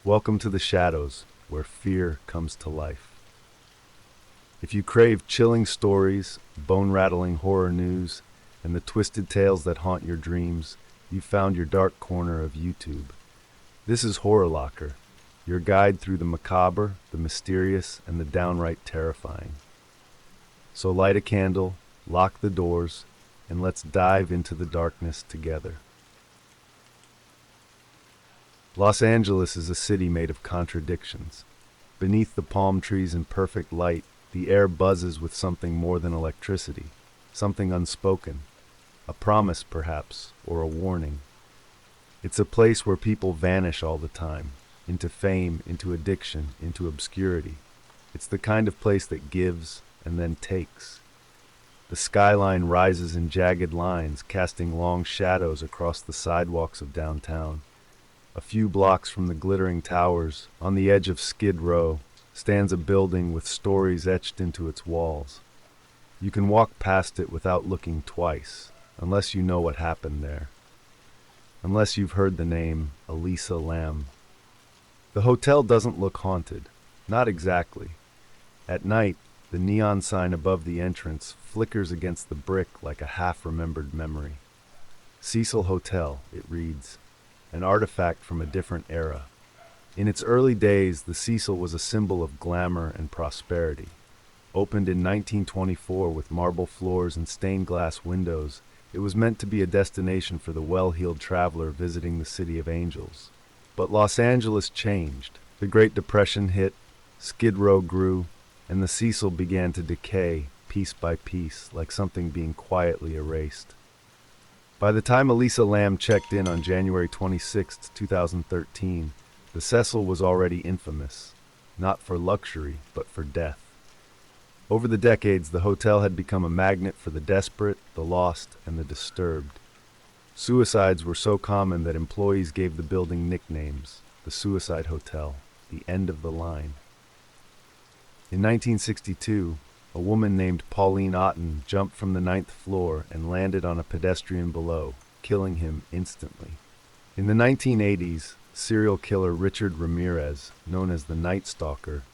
Welcome to the shadows, where fear comes to life. If you crave chilling stories, bone-rattling horror news, and the twisted tales that haunt your dreams, you've found your dark corner of YouTube. This is HorrorLocker, your guide through the macabre, the mysterious, and the downright terrifying. So light a candle, lock the doors, and let's dive into the darkness together. Los Angeles is a city made of contradictions. Beneath the palm trees in perfect light, the air buzzes with something more than electricity, something unspoken, a promise perhaps, or a warning. It's a place where people vanish all the time, into fame, into addiction, into obscurity. It's the kind of place that gives and then takes. The skyline rises in jagged lines, casting long shadows across the sidewalks of downtown. A few blocks from the glittering towers, on the edge of Skid Row, stands a building with stories etched into its walls. You can walk past it without looking twice, unless you know what happened there. Unless you've heard the name Elisa Lam. The hotel doesn't look haunted. Not exactly. At night, the neon sign above the entrance flickers against the brick like a half-remembered memory. Cecil Hotel, it reads. An artifact from a different era. In its early days, the Cecil was a symbol of glamour and prosperity. Opened in 1924 with marble floors and stained glass windows, it was meant to be a destination for the well-heeled traveler visiting the City of Angels. But Los Angeles changed. The Great Depression hit, Skid Row grew, and the Cecil began to decay, piece by piece, like something being quietly erased. By the time Elisa Lam checked in on January 26, 2013, the Cecil was already infamous, not for luxury, but for death. Over the decades, the hotel had become a magnet for the desperate, the lost, and the disturbed. Suicides were so common that employees gave the building nicknames: the Suicide Hotel, the end of the line. In 1962, a woman named Pauline Otten jumped from the 9th floor and landed on a pedestrian below, killing him instantly. In the 1980s, serial killer Richard Ramirez, known as the Night Stalker,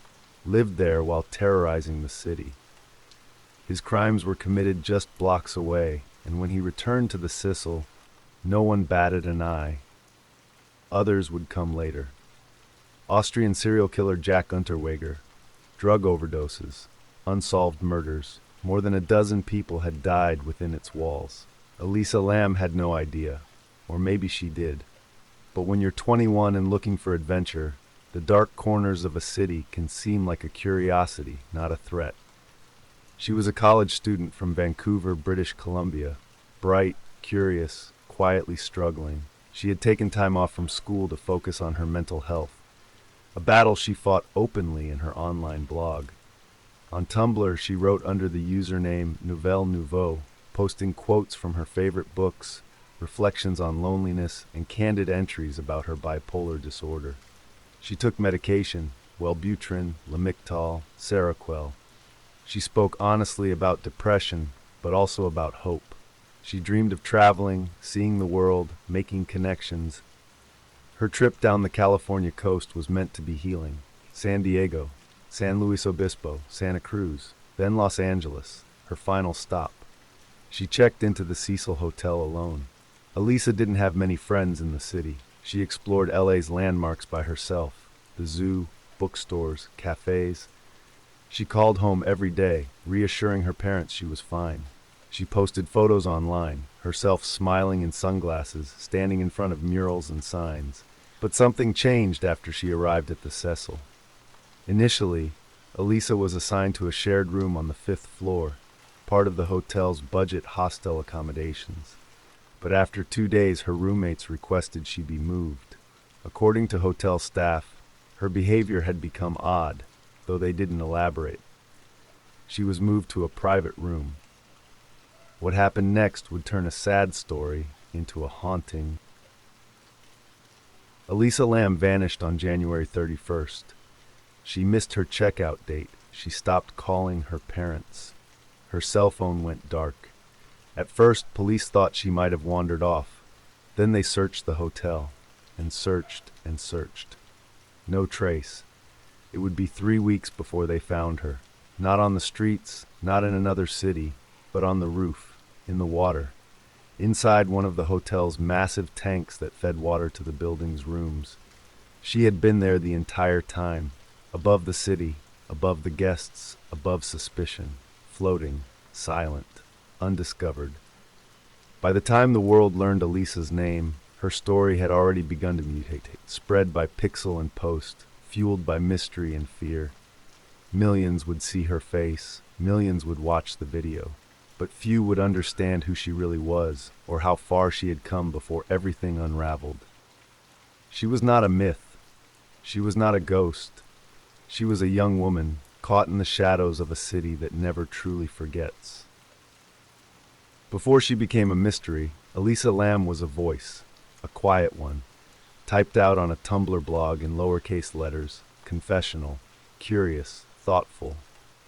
lived there while terrorizing the city. His crimes were committed just blocks away, and when he returned to the Cecil, no one batted an eye. Others would come later. Austrian serial killer Jack Unterweger, drug overdoses, unsolved murders. More than a dozen people had died within its walls. Elisa Lam had no idea, or maybe she did. But when you're 21 and looking for adventure, the dark corners of a city can seem like a curiosity, not a threat. She was a college student from Vancouver, British Columbia. Bright, curious, quietly struggling. She had taken time off from school to focus on her mental health, a battle she fought openly in her online blog. On Tumblr, she wrote under the username Nouvelle Nouveau, posting quotes from her favorite books, reflections on loneliness, and candid entries about her bipolar disorder. She took medication, Wellbutrin, Lamictal, Seroquel. She spoke honestly about depression, but also about hope. She dreamed of traveling, seeing the world, making connections. Her trip down the California coast was meant to be healing. San Diego, San Luis Obispo, Santa Cruz, then Los Angeles, her final stop. She checked into the Cecil Hotel alone. Elisa didn't have many friends in the city. She explored LA's landmarks by herself, the zoo, bookstores, cafes. She called home every day, reassuring her parents she was fine. She posted photos online, herself smiling in sunglasses, standing in front of murals and signs. But something changed after she arrived at the Cecil. Initially, Elisa was assigned to a shared room on the 5th floor, part of the hotel's budget hostel accommodations. But after 2 days, her roommates requested she be moved. According to hotel staff, her behavior had become odd, though they didn't elaborate. She was moved to a private room. What happened next would turn a sad story into a haunting. Elisa Lam vanished on January 31st. She missed her checkout date. She stopped calling her parents. Her cell phone went dark. At first, police thought she might have wandered off. Then they searched the hotel, and searched and searched. No trace. It would be 3 weeks before they found her. Not on the streets, not in another city, but on the roof, in the water, inside one of the hotel's massive tanks that fed water to the building's rooms. She had been there the entire time, above the city, above the guests, above suspicion, floating, silent, undiscovered. By the time the world learned Elisa's name, her story had already begun to mutate, spread by pixel and post, fueled by mystery and fear. Millions would see her face, millions would watch the video, but few would understand who she really was or how far she had come before everything unraveled. She was not a myth. She was not a ghost. She was a young woman caught in the shadows of a city that never truly forgets. Before she became a mystery, Elisa Lam was a voice, a quiet one, typed out on a Tumblr blog in lowercase letters, confessional, curious, thoughtful,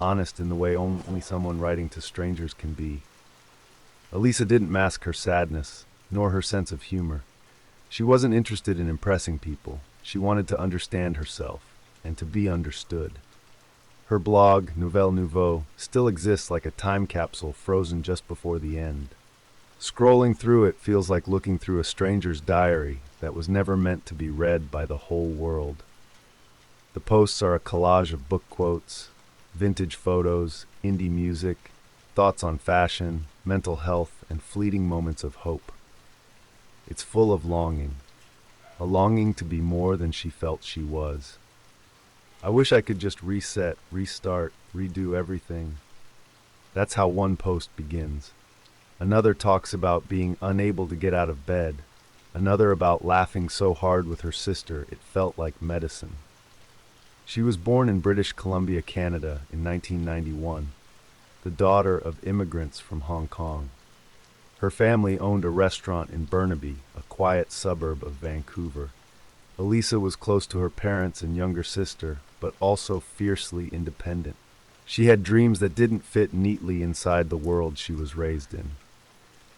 honest in the way only someone writing to strangers can be. Elisa didn't mask her sadness, nor her sense of humor. She wasn't interested in impressing people. She wanted to understand herself, and to be understood. Her blog, Nouvelle Nouveau, still exists like a time capsule frozen just before the end. Scrolling through it feels like looking through a stranger's diary that was never meant to be read by the whole world. The posts are a collage of book quotes, vintage photos, indie music, thoughts on fashion, mental health, and fleeting moments of hope. It's full of longing, a longing to be more than she felt she was. I wish I could just reset, restart, redo everything. That's how one post begins. Another talks about being unable to get out of bed. Another about laughing so hard with her sister it felt like medicine. She was born in British Columbia, Canada in 1991, the daughter of immigrants from Hong Kong. Her family owned a restaurant in Burnaby, a quiet suburb of Vancouver. Elisa was close to her parents and younger sister, but also fiercely independent. She had dreams that didn't fit neatly inside the world she was raised in.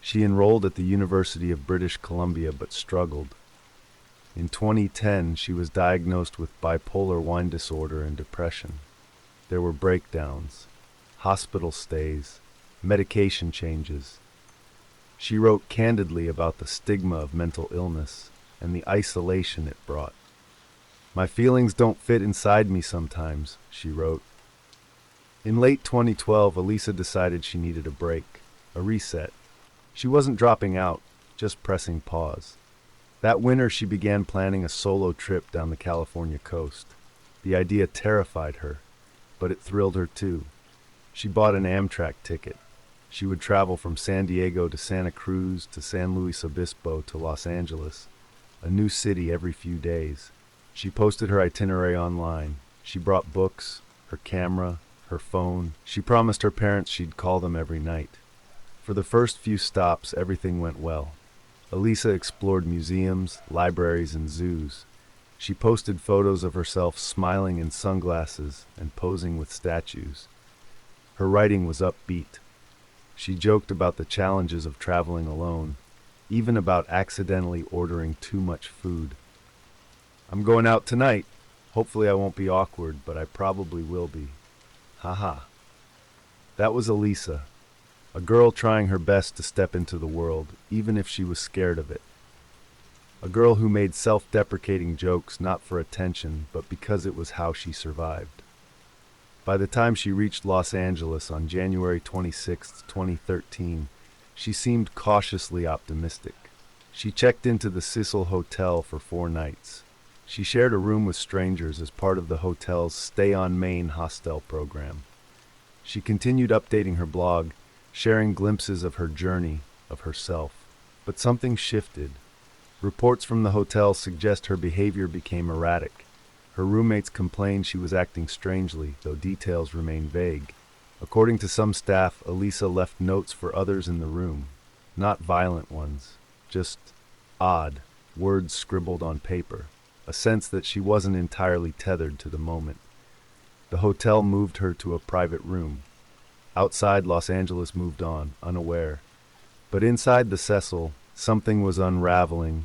She enrolled at the University of British Columbia but struggled. In 2010, she was diagnosed with bipolar I disorder and depression. There were breakdowns, hospital stays, medication changes. She wrote candidly about the stigma of mental illness and the isolation it brought. "My feelings don't fit inside me sometimes," she wrote. In late 2012, Elisa decided she needed a break, a reset. She wasn't dropping out, just pressing pause. That winter, she began planning a solo trip down the California coast. The idea terrified her, but it thrilled her too. She bought an Amtrak ticket. She would travel from San Diego to Santa Cruz to San Luis Obispo to Los Angeles, a new city every few days. She posted her itinerary online. She brought books, her camera, her phone. She promised her parents she'd call them every night. For the first few stops, everything went well. Elisa explored museums, libraries, and zoos. She posted photos of herself smiling in sunglasses and posing with statues. Her writing was upbeat. She joked about the challenges of traveling alone, even about accidentally ordering too much food. "I'm going out tonight. Hopefully I won't be awkward, but I probably will be. Haha." That was Elisa, a girl trying her best to step into the world, even if she was scared of it. A girl who made self-deprecating jokes not for attention, but because it was how she survived. By the time she reached Los Angeles on January 26, 2013, she seemed cautiously optimistic. She checked into the Cecil Hotel for 4 nights. She shared a room with strangers as part of the hotel's Stay on Main hostel program. She continued updating her blog, sharing glimpses of her journey, of herself. But something shifted. Reports from the hotel suggest her behavior became erratic. Her roommates complained she was acting strangely, though details remain vague. According to some staff, Elisa left notes for others in the room. Not violent ones, just odd, words scribbled on paper. A sense that she wasn't entirely tethered to the moment. The hotel moved her to a private room. Outside, Los Angeles moved on, unaware. But inside the Cecil, something was unraveling.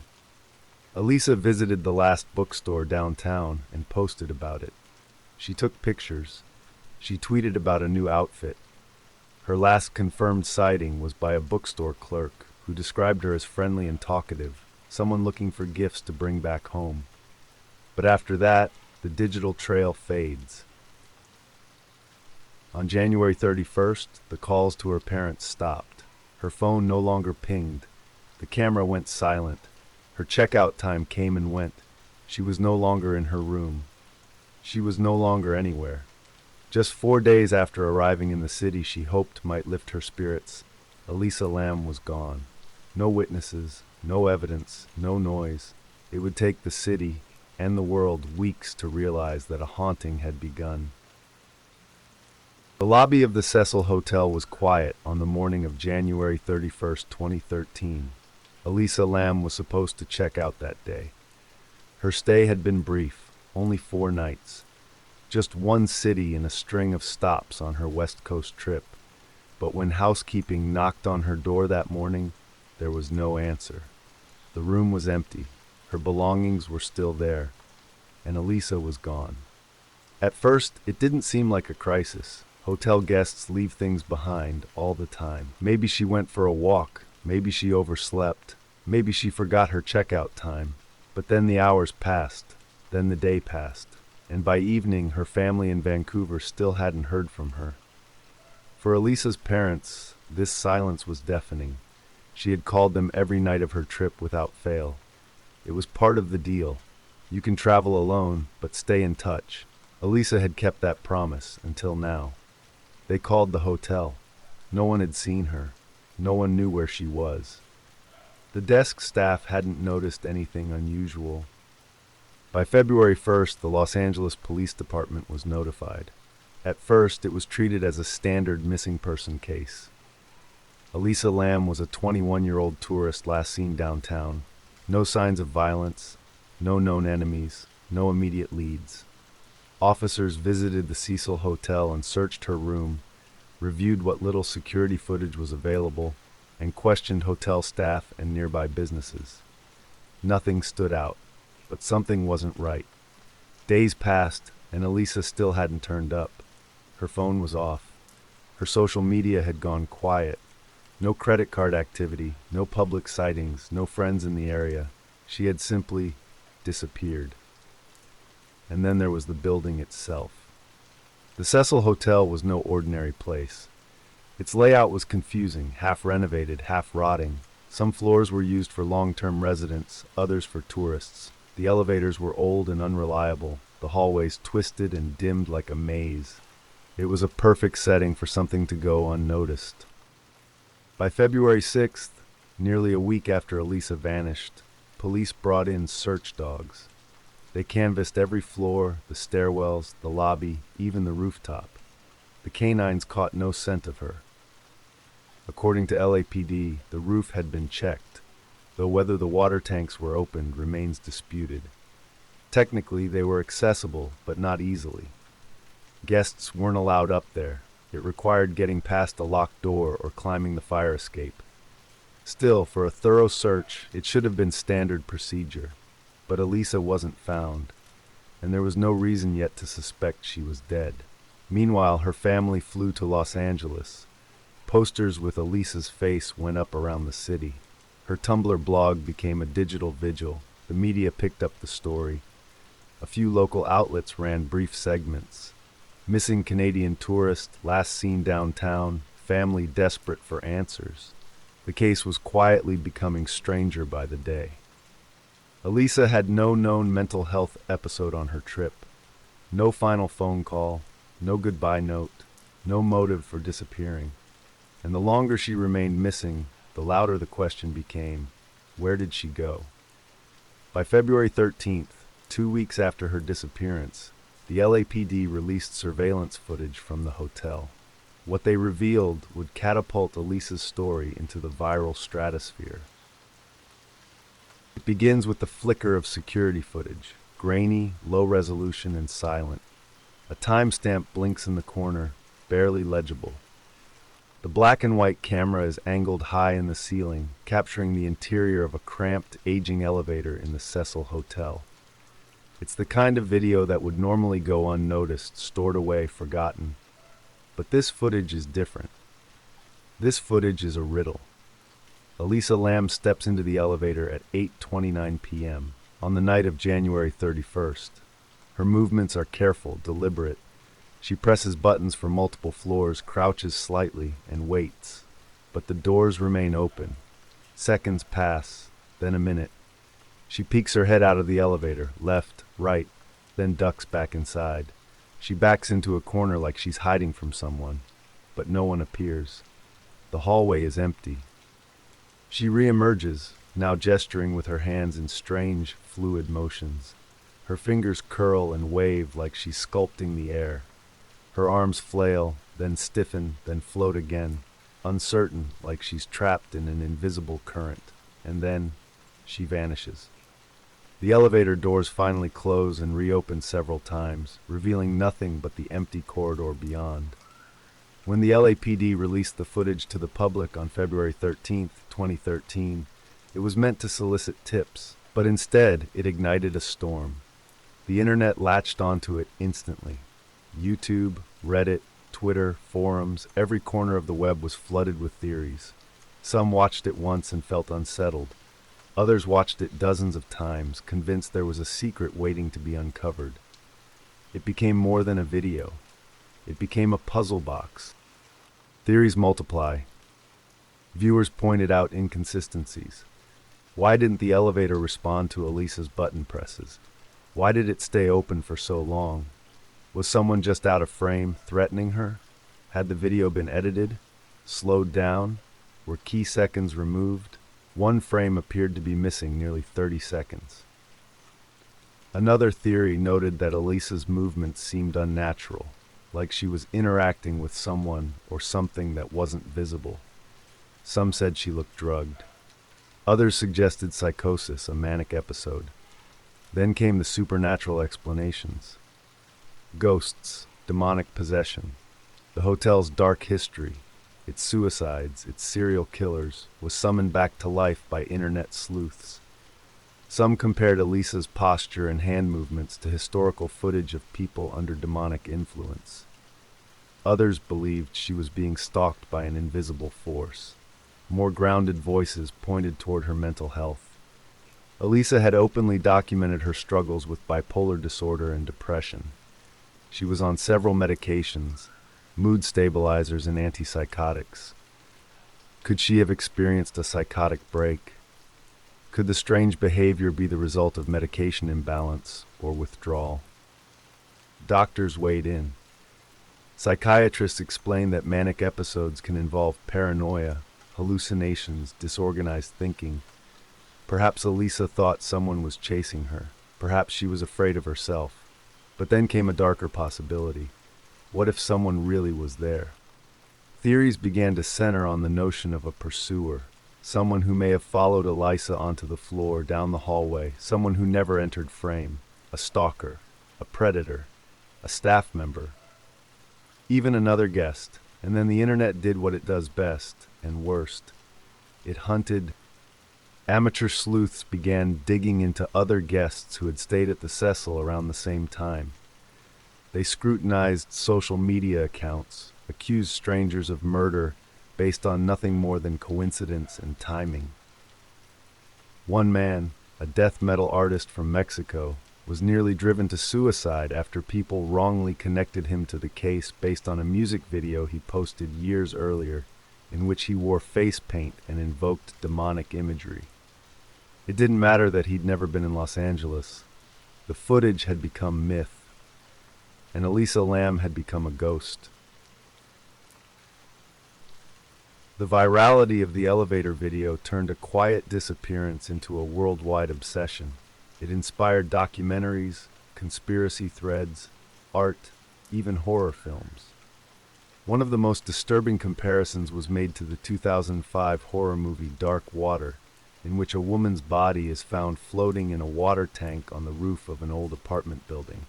Elisa visited the last bookstore downtown and posted about it. She took pictures. She tweeted about a new outfit. Her last confirmed sighting was by a bookstore clerk who described her as friendly and talkative, someone looking for gifts to bring back home. But after that, the digital trail fades. On January 31st, the calls to her parents stopped. Her phone no longer pinged. The camera went silent. Her checkout time came and went. She was no longer in her room. She was no longer anywhere. Just 4 days after arriving in the city she hoped might lift her spirits, Elisa Lam was gone. No witnesses, no evidence, no noise. It would take the city and the world weeks to realize that a haunting had begun. The lobby of the Cecil Hotel was quiet on the morning of January 31st, 2013. Elisa Lam was supposed to check out that day. Her stay had been brief, only 4 nights. Just one city in a string of stops on her West Coast trip. But when housekeeping knocked on her door that morning, there was no answer. The room was empty. Her belongings were still there, and Elisa was gone. At first, it didn't seem like a crisis. Hotel guests leave things behind all the time. Maybe she went for a walk. Maybe she overslept. Maybe she forgot her checkout time. But then the hours passed. Then the day passed. And by evening, her family in Vancouver still hadn't heard from her. For Elisa's parents, this silence was deafening. She had called them every night of her trip without fail. It was part of the deal. You can travel alone, but stay in touch. Elisa had kept that promise until now. They called the hotel. No one had seen her. No one knew where she was. The desk staff hadn't noticed anything unusual. By February 1st, the Los Angeles Police Department was notified. At first, it was treated as a standard missing person case. Elisa Lam was a 21-year-old tourist last seen downtown. No signs of violence, no known enemies, no immediate leads. Officers visited the Cecil Hotel and searched her room, reviewed what little security footage was available, and questioned hotel staff and nearby businesses. Nothing stood out, but something wasn't right. Days passed, and Elisa still hadn't turned up. Her phone was off. Her social media had gone quiet. No credit card activity, no public sightings, no friends in the area. She had simply disappeared. And then there was the building itself. The Cecil Hotel was no ordinary place. Its layout was confusing, half renovated, half rotting. Some floors were used for long-term residents, others for tourists. The elevators were old and unreliable, the hallways twisted and dimmed like a maze. It was a perfect setting for something to go unnoticed. By February 6th, nearly a week after Elisa vanished, police brought in search dogs. They canvassed every floor, the stairwells, the lobby, even the rooftop. The canines caught no scent of her. According to LAPD, the roof had been checked, though whether the water tanks were opened remains disputed. Technically, they were accessible, but not easily. Guests weren't allowed up there. It required getting past a locked door or climbing the fire escape. Still, for a thorough search, it should have been standard procedure. But Elisa wasn't found, and there was no reason yet to suspect she was dead. Meanwhile, her family flew to Los Angeles. Posters with Elisa's face went up around the city. Her Tumblr blog became a digital vigil. The media picked up the story. A few local outlets ran brief segments. Missing Canadian tourist, last seen downtown, family desperate for answers. The case was quietly becoming stranger by the day. Elisa had no known mental health episode on her trip. No final phone call, no goodbye note, no motive for disappearing. And the longer she remained missing, the louder the question became, where did she go? By February 13th, 2 weeks after her disappearance, the LAPD released surveillance footage from the hotel. What they revealed would catapult Elisa's story into the viral stratosphere. It begins with the flicker of security footage, grainy, low resolution, and silent. A timestamp blinks in the corner, barely legible. The black and white camera is angled high in the ceiling, capturing the interior of a cramped, aging elevator in the Cecil Hotel. It's the kind of video that would normally go unnoticed, stored away, forgotten. But this footage is different. This footage is a riddle. Elisa Lam steps into the elevator at 8:29 p.m. on the night of January 31st. Her movements are careful, deliberate. She presses buttons for multiple floors, crouches slightly, and waits. But the doors remain open. Seconds pass, then a minute. She peeks her head out of the elevator, left, right, then ducks back inside. She backs into a corner like she's hiding from someone, but no one appears. The hallway is empty. She reemerges, now gesturing with her hands in strange, fluid motions. Her fingers curl and wave like she's sculpting the air. Her arms flail, then stiffen, then float again, uncertain, like she's trapped in an invisible current. And then she vanishes. The elevator doors finally close and reopen several times, revealing nothing but the empty corridor beyond. When the LAPD released the footage to the public on February 13, 2013, it was meant to solicit tips, but instead it ignited a storm. The internet latched onto it instantly. YouTube, Reddit, Twitter, forums, every corner of the web was flooded with theories. Some watched it once and felt unsettled. Others watched it dozens of times, convinced there was a secret waiting to be uncovered. It became more than a video. It became a puzzle box. Theories multiply. Viewers pointed out inconsistencies. Why didn't the elevator respond to Elisa's button presses? Why did it stay open for so long? Was someone just out of frame, threatening her? Had the video been edited? Slowed down? Were key seconds removed? One frame appeared to be missing nearly 30 seconds. Another theory noted that Elisa's movements seemed unnatural, like she was interacting with someone or something that wasn't visible. Some said she looked drugged. Others suggested psychosis, a manic episode. Then came the supernatural explanations. Ghosts, demonic possession, the hotel's dark history, its suicides, its serial killers, was summoned back to life by internet sleuths. Some compared Elisa's posture and hand movements to historical footage of people under demonic influence. Others believed she was being stalked by an invisible force. More grounded voices pointed toward her mental health. Elisa had openly documented her struggles with bipolar disorder and depression. She was on several medications, mood stabilizers and antipsychotics. Could she have experienced a psychotic break? Could the strange behavior be the result of medication imbalance or withdrawal? Doctors weighed in. Psychiatrists explained that manic episodes can involve paranoia, hallucinations, disorganized thinking. Perhaps Elisa thought someone was chasing her. Perhaps she was afraid of herself. But then came a darker possibility. What if someone really was there? Theories began to center on the notion of a pursuer, someone who may have followed Elisa onto the floor, down the hallway, someone who never entered frame, a stalker, a predator, a staff member, even another guest. And then the internet did what it does best and worst. It hunted. Amateur sleuths began digging into other guests who had stayed at the Cecil around the same time. They scrutinized social media accounts, accused strangers of murder based on nothing more than coincidence and timing. One man, a death metal artist from Mexico, was nearly driven to suicide after people wrongly connected him to the case based on a music video he posted years earlier in which he wore face paint and invoked demonic imagery. It didn't matter that he'd never been in Los Angeles. The footage had become myth, and Elisa Lam had become a ghost. The virality of the elevator video turned a quiet disappearance into a worldwide obsession. It inspired documentaries, conspiracy threads, art, even horror films. One of the most disturbing comparisons was made to the 2005 horror movie Dark Water, in which a woman's body is found floating in a water tank on the roof of an old apartment building,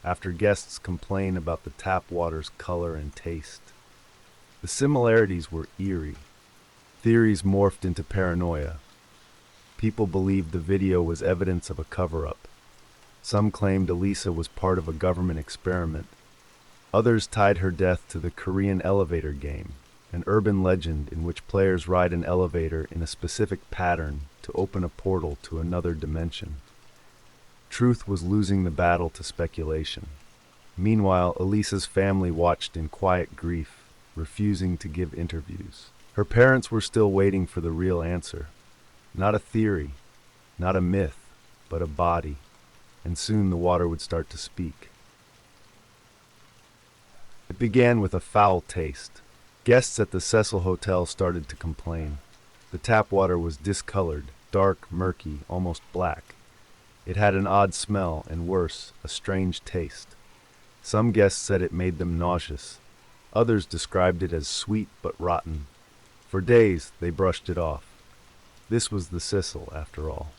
after guests complain about the tap water's color and taste. The similarities were eerie. Theories morphed into paranoia. People believed the video was evidence of a cover-up. Some claimed Elisa was part of a government experiment. Others tied her death to the Korean elevator game, an urban legend in which players ride an elevator in a specific pattern to open a portal to another dimension. Truth was losing the battle to speculation. Meanwhile, Elisa's family watched in quiet grief, refusing to give interviews. Her parents were still waiting for the real answer. Not a theory, not a myth, but a body. And soon the water would start to speak. It began with a foul taste. Guests at the Cecil Hotel started to complain. The tap water was discolored, dark, murky, almost black. It had an odd smell, and worse, a strange taste. Some guests said it made them nauseous. Others described it as sweet but rotten. For days, they brushed it off. This was the Cecil, after all.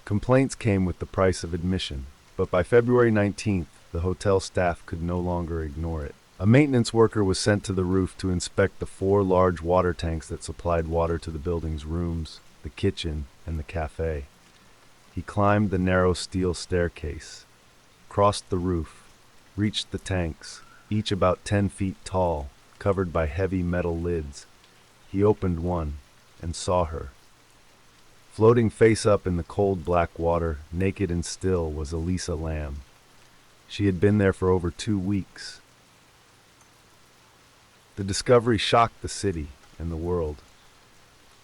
Complaints came with the price of admission, but by February 19th, the hotel staff could no longer ignore it. A maintenance worker was sent to the roof to inspect the 4 large water tanks that supplied water to the building's rooms, the kitchen, and the cafe. He climbed the narrow steel staircase, crossed the roof, reached the tanks, each about 10 feet tall, covered by heavy metal lids. He opened one and saw her. Floating face up in the cold black water, naked and still, was Elisa Lam. She had been there for over 2 weeks. The discovery shocked the city and the world.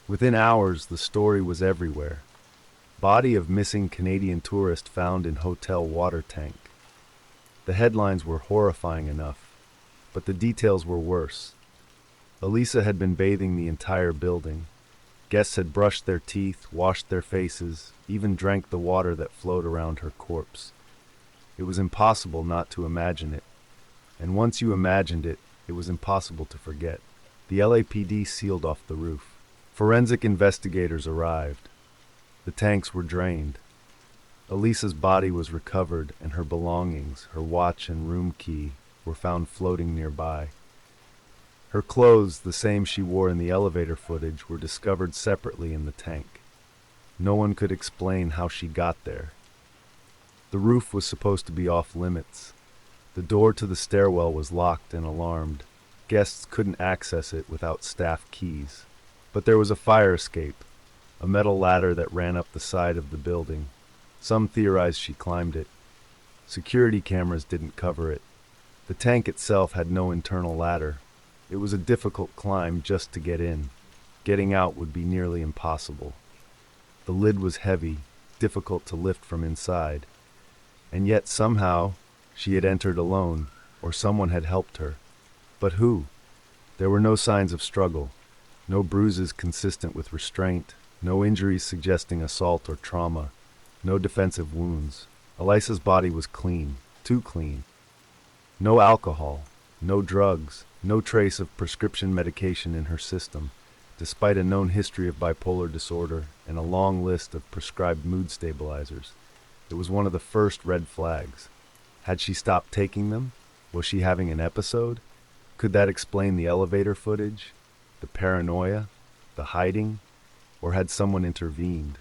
Within hours, the story was everywhere. Body of missing Canadian tourist found in hotel water tank. The headlines were horrifying enough, but the details were worse. Elisa had been bathing the entire building. Guests had brushed their teeth, washed their faces, even drank the water that flowed around her corpse. It was impossible not to imagine it. And once you imagined it, it was impossible to forget. The LAPD sealed off the roof. Forensic investigators arrived. The tanks were drained. Elisa's body was recovered, and her belongings, her watch and room key, were found floating nearby. Her clothes, the same she wore in the elevator footage, were discovered separately in the tank. No one could explain how she got there. The roof was supposed to be off limits. The door to the stairwell was locked and alarmed. Guests couldn't access it without staff keys. But there was a fire escape, a metal ladder that ran up the side of the building. Some theorized she climbed it. Security cameras didn't cover it. The tank itself had no internal ladder. It was a difficult climb just to get in. Getting out would be nearly impossible. The lid was heavy, difficult to lift from inside. And yet somehow she had entered alone, or someone had helped her. But who? There were no signs of struggle, no bruises consistent with restraint, no injuries suggesting assault or trauma, no defensive wounds. Elisa's body was clean, too clean. No alcohol, no drugs, no trace of prescription medication in her system, despite a known history of bipolar disorder and a long list of prescribed mood stabilizers. It was one of the first red flags. Had she stopped taking them? Was she having an episode? Could that explain the elevator footage, the paranoia, the hiding, or had someone intervened?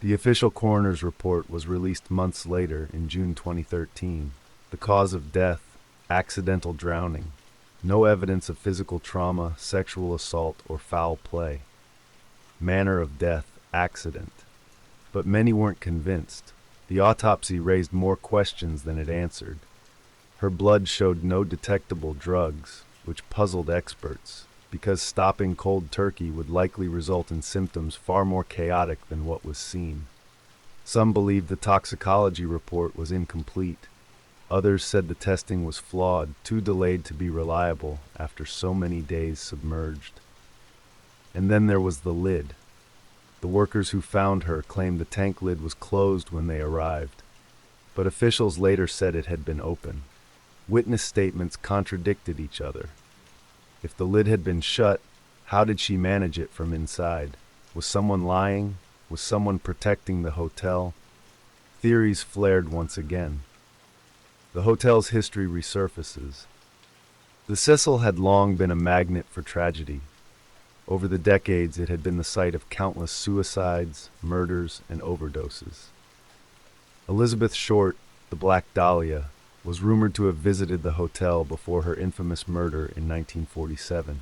The official coroner's report was released months later in June 2013. The cause of death, accidental drowning. No evidence of physical trauma, sexual assault, or foul play. Manner of death, accident. But many weren't convinced. The autopsy raised more questions than it answered. Her blood showed no detectable drugs, which puzzled experts, because stopping cold turkey would likely result in symptoms far more chaotic than what was seen. Some believed the toxicology report was incomplete. Others said the testing was flawed, too delayed to be reliable after so many days submerged. And then there was the lid. The workers who found her claimed the tank lid was closed when they arrived, but officials later said it had been open. Witness statements contradicted each other. If the lid had been shut, how did she manage it from inside? Was someone lying? Was someone protecting the hotel? Theories flared once again. The hotel's history resurfaces. The Cecil had long been a magnet for tragedy. Over the decades, it had been the site of countless suicides, murders, and overdoses. Elizabeth Short, the Black Dahlia, was rumored to have visited the hotel before her infamous murder in 1947.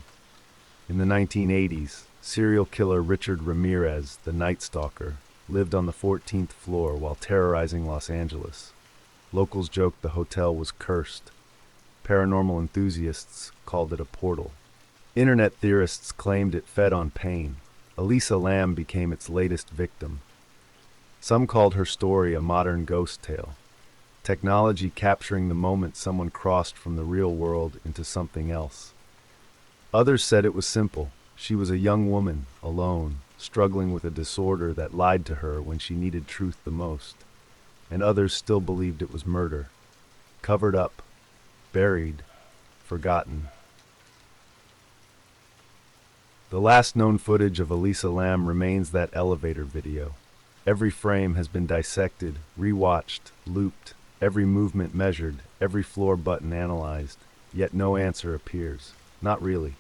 In the 1980s, serial killer Richard Ramirez, the Night Stalker, lived on the 14th floor while terrorizing Los Angeles. Locals joked the hotel was cursed. Paranormal enthusiasts called it a portal. Internet theorists claimed it fed on pain. Elisa Lam became its latest victim. Some called her story a modern ghost tale, technology capturing the moment someone crossed from the real world into something else. Others said it was simple. She was a young woman, alone, struggling with a disorder that lied to her when she needed truth the most. And others still believed it was murder, covered up, buried, forgotten. The last known footage of Elisa Lam remains that elevator video. Every frame has been dissected, rewatched, looped, every movement measured, every floor button analyzed, yet no answer appears. Not really.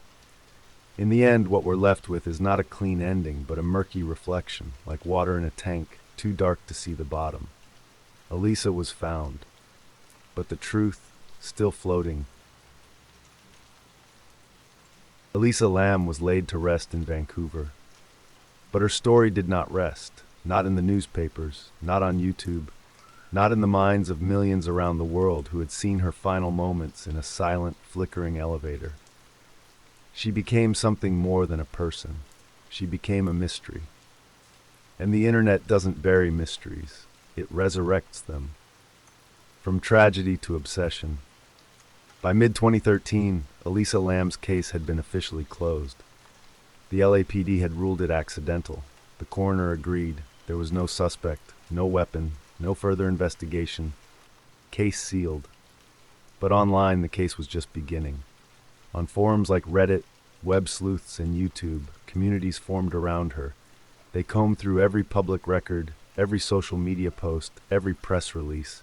In the end, what we're left with is not a clean ending, but a murky reflection, like water in a tank, too dark to see the bottom. Elisa was found, but the truth still floating. Elisa Lam was laid to rest in Vancouver. But her story did not rest, not in the newspapers, not on YouTube, not in the minds of millions around the world who had seen her final moments in a silent, flickering elevator. She became something more than a person. She became a mystery. And the internet doesn't bury mysteries, it resurrects them. From tragedy to obsession. By mid-2013, Elisa Lam's case had been officially closed. The LAPD had ruled it accidental. The coroner agreed. There was no suspect, no weapon, no further investigation. Case sealed. But online, the case was just beginning. On forums like Reddit, web sleuths, and YouTube, communities formed around her. They combed through every public record, every social media post, every press release.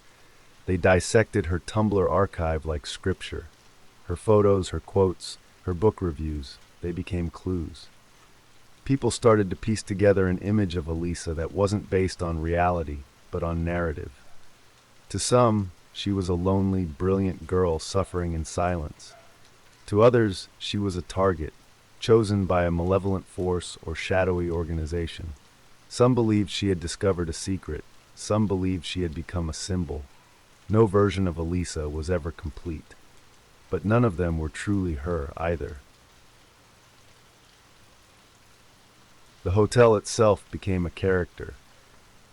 They dissected her Tumblr archive like scripture. Her photos, her quotes, her book reviews, they became clues. People started to piece together an image of Elisa that wasn't based on reality, but on narrative. To some, she was a lonely, brilliant girl suffering in silence. To others, she was a target, chosen by a malevolent force or shadowy organization. Some believed she had discovered a secret. Some believed she had become a symbol. No version of Elisa was ever complete, but none of them were truly her either. The hotel itself became a character.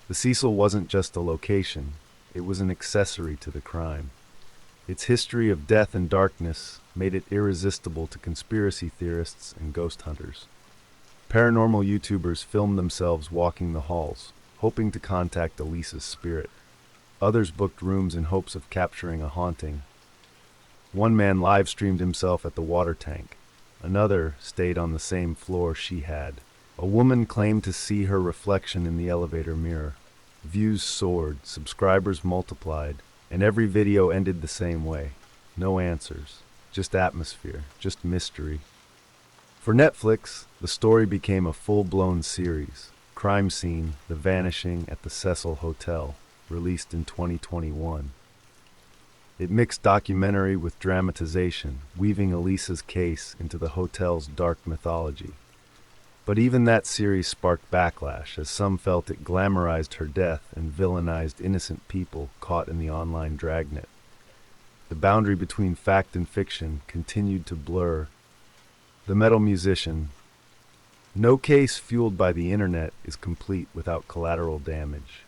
The Cecil wasn't just a location, it was an accessory to the crime. Its history of death and darkness made it irresistible to conspiracy theorists and ghost hunters. Paranormal YouTubers filmed themselves walking the halls, hoping to contact Elisa's spirit. Others booked rooms in hopes of capturing a haunting. One man live-streamed himself at the water tank. Another stayed on the same floor she had. A woman claimed to see her reflection in the elevator mirror. Views soared, subscribers multiplied, and every video ended the same way. No answers, just atmosphere, just mystery. For Netflix, the story became a full-blown series. Crime Scene: The Vanishing at the Cecil Hotel, released in 2021. It mixed documentary with dramatization, weaving Elisa's case into the hotel's dark mythology. But even that series sparked backlash, as some felt it glamorized her death and villainized innocent people caught in the online dragnet. The boundary between fact and fiction continued to blur. The Metal Musician. No case fueled by the internet is complete without collateral damage.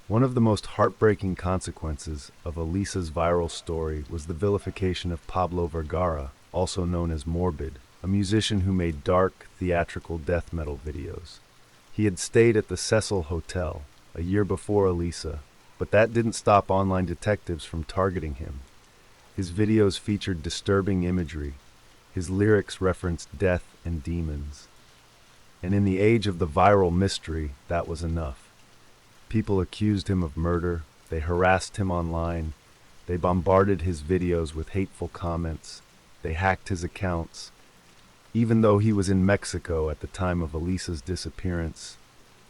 One of the most heartbreaking consequences of Elisa's viral story was the vilification of Pablo Vergara, also known as Morbid, a musician who made dark, theatrical death metal videos. He had stayed at the Cecil Hotel a year before Elisa, but that didn't stop online detectives from targeting him. His videos featured disturbing imagery. His lyrics referenced death and demons. And in the age of the viral mystery, that was enough. People accused him of murder, they harassed him online, They bombarded his videos with hateful comments. They hacked his accounts. Even though he was in Mexico at the time of Elisa's disappearance,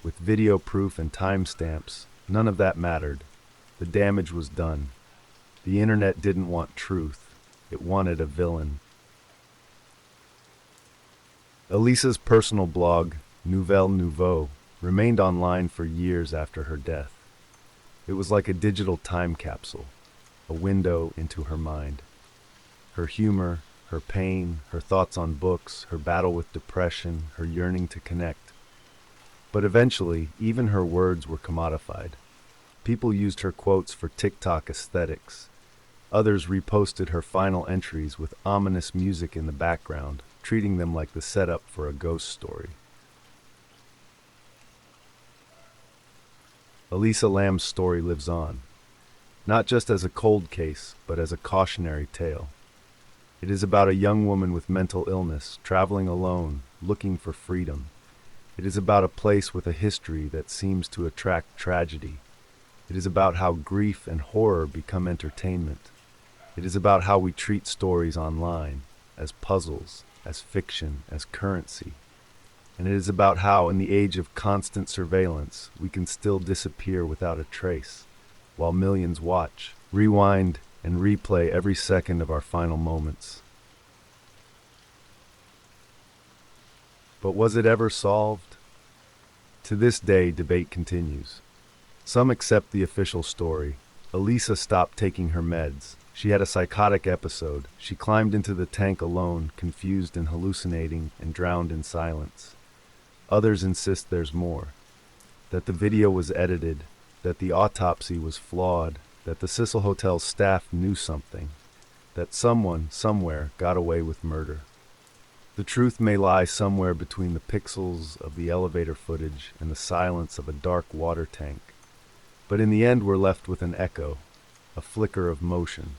with video proof and timestamps, none of that mattered. The damage was done. The internet didn't want truth. It wanted a villain. Elisa's personal blog, Nouvelle Nouveau, remained online for years after her death. It was like a digital time capsule, a window into her mind. Her humor, her pain, her thoughts on books, her battle with depression, her yearning to connect. But eventually, even her words were commodified. People used her quotes for TikTok aesthetics. Others reposted her final entries with ominous music in the background, treating them like the setup for a ghost story. Elisa Lam's story lives on, not just as a cold case, but as a cautionary tale. It is about a young woman with mental illness, traveling alone, looking for freedom. It is about a place with a history that seems to attract tragedy. It is about how grief and horror become entertainment. It is about how we treat stories online, as puzzles, as fiction, as currency. And it is about how, in the age of constant surveillance, we can still disappear without a trace, while millions watch, rewind, and replay every second of our final moments. But was it ever solved? To this day, debate continues. Some accept the official story. Elisa stopped taking her meds. She had a psychotic episode. She climbed into the tank alone, confused and hallucinating, and drowned in silence. Others insist there's more. That the video was edited, that the autopsy was flawed, that the Cecil Hotel staff knew something, that someone, somewhere, got away with murder. The truth may lie somewhere between the pixels of the elevator footage and the silence of a dark water tank. But in the end, we're left with an echo, a flicker of motion,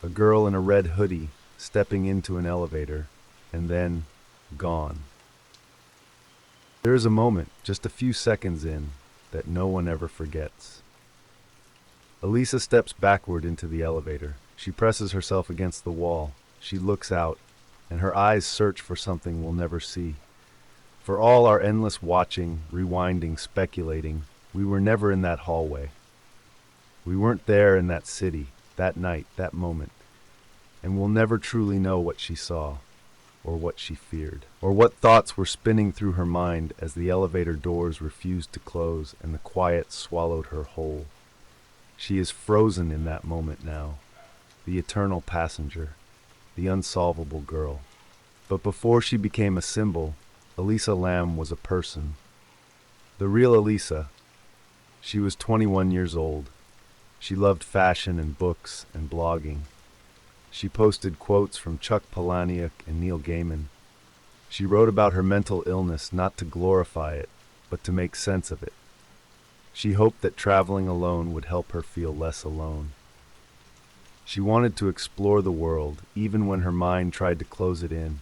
a girl in a red hoodie stepping into an elevator, and then gone. There is a moment, just a few seconds in, that no one ever forgets. Elisa steps backward into the elevator. She presses herself against the wall. She looks out, and her eyes search for something we'll never see. For all our endless watching, rewinding, speculating, we were never in that hallway. We weren't there in that city, that night, that moment. And we'll never truly know what she saw, or what she feared, or what thoughts were spinning through her mind as the elevator doors refused to close and the quiet swallowed her whole. She is frozen in that moment now, the eternal passenger, the unsolvable girl. But before she became a symbol, Elisa Lam was a person. The real Elisa. She was 21 years old. She loved fashion and books and blogging. She posted quotes from Chuck Palahniuk and Neil Gaiman. She wrote about her mental illness not to glorify it, but to make sense of it. She hoped that traveling alone would help her feel less alone. She wanted to explore the world, even when her mind tried to close it in.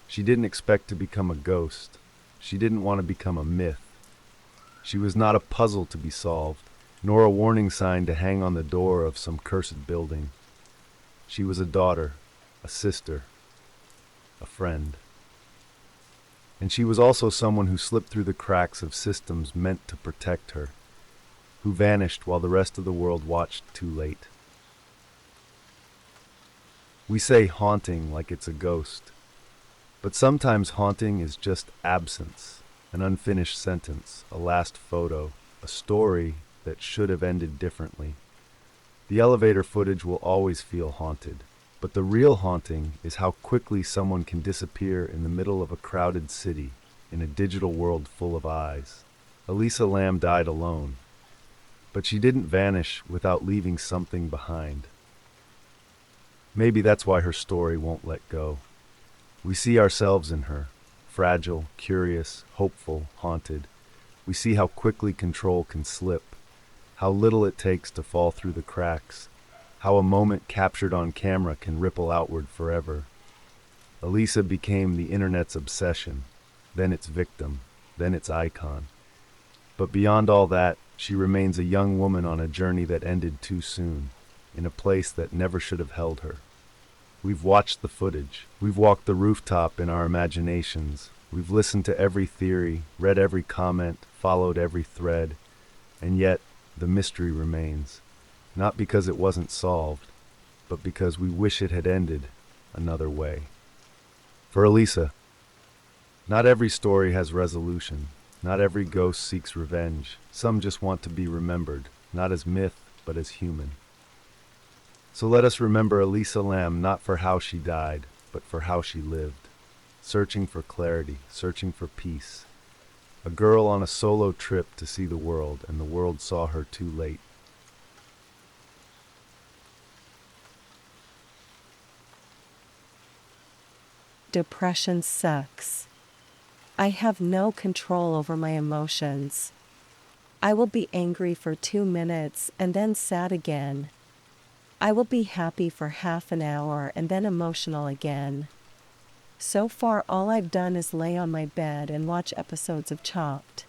She didn't expect to become a ghost. She didn't want to become a myth. She was not a puzzle to be solved, nor a warning sign to hang on the door of some cursed building. She was a daughter, a sister, a friend. And she was also someone who slipped through the cracks of systems meant to protect her, who vanished while the rest of the world watched too late. We say haunting like it's a ghost, but sometimes haunting is just absence, an unfinished sentence, a last photo, a story that should have ended differently. The elevator footage will always feel haunted, but the real haunting is how quickly someone can disappear in the middle of a crowded city, in a digital world full of eyes. Elisa Lam died alone, but she didn't vanish without leaving something behind. Maybe that's why her story won't let go. We see ourselves in her, fragile, curious, hopeful, haunted. We see how quickly control can slip, how little it takes to fall through the cracks, how a moment captured on camera can ripple outward forever. Elisa became the internet's obsession, then its victim, then its icon. But beyond all that, she remains a young woman on a journey that ended too soon. in a place that never should have held her. We've watched the footage. We've walked the rooftop in our imaginations. We've listened to every theory, read every comment, followed every thread, and yet the mystery remains. Not because it wasn't solved, but because we wish it had ended another way. For Elisa, not every story has resolution. Not every ghost seeks revenge. Some just want to be remembered, not as myth, but as human. So let us remember Elisa Lam not for how she died, but for how she lived. Searching for clarity, searching for peace. A girl on a solo trip to see the world, and the world saw her too late. Depression sucks. I have no control over my emotions. I will be angry for 2 minutes and then sad again. I will be happy for half an hour and then emotional again. So far, all I've done is lay on my bed and watch episodes of Chopped.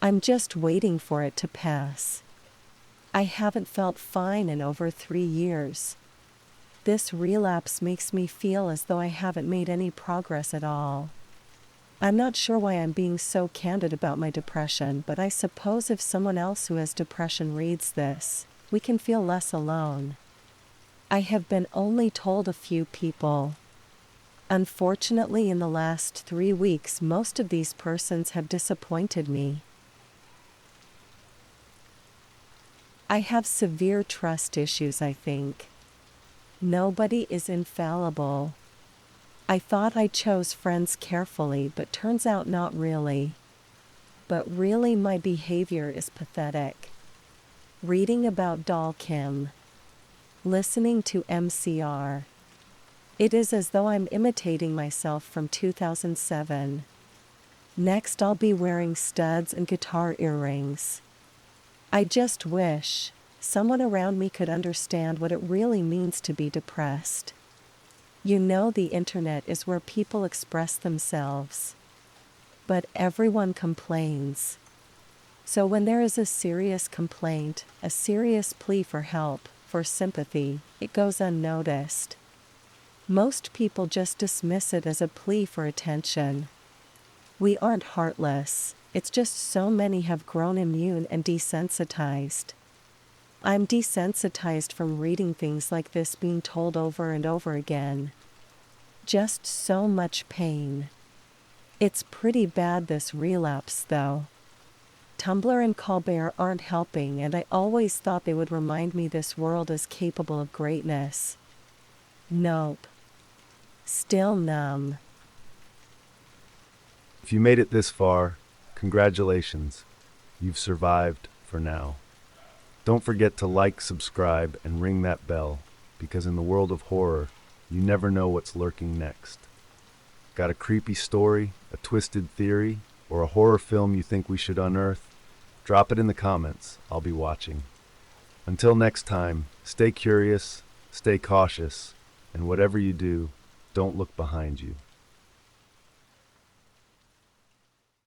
I'm just waiting for it to pass. I haven't felt fine in over 3 years. This relapse makes me feel as though I haven't made any progress at all. I'm not sure why I'm being so candid about my depression, but I suppose if someone else who has depression reads this, we can feel less alone. I have been only told a few people. Unfortunately, in the last 3 weeks, most of these persons have disappointed me. I have severe trust issues, I think. Nobody is infallible. I thought I chose friends carefully, but turns out not really. But really, my behavior is pathetic. Reading about Doll Kim. Listening to MCR. It is as though I'm imitating myself from 2007. Next, I'll be wearing studs and guitar earrings. I just wish someone around me could understand what it really means to be depressed. You know, the internet is where people express themselves. But everyone complains. So when there is a serious complaint, a serious plea for help, for sympathy, it goes unnoticed. Most people just dismiss it as a plea for attention. We aren't heartless, it's just so many have grown immune and desensitized. I'm desensitized from reading things like this being told over and over again. Just so much pain. It's pretty bad, this relapse, though. Tumblr and Colbert aren't helping, and I always thought they would remind me this world is capable of greatness. Nope. Still numb. If you made it this far, congratulations. You've survived for now. Don't forget to like, subscribe, and ring that bell, because in the world of horror, you never know what's lurking next. Got a creepy story, a twisted theory, or a horror film you think we should unearth? Drop it in the comments. I'll be watching. Until next time, stay curious, stay cautious, and whatever you do, don't look behind you.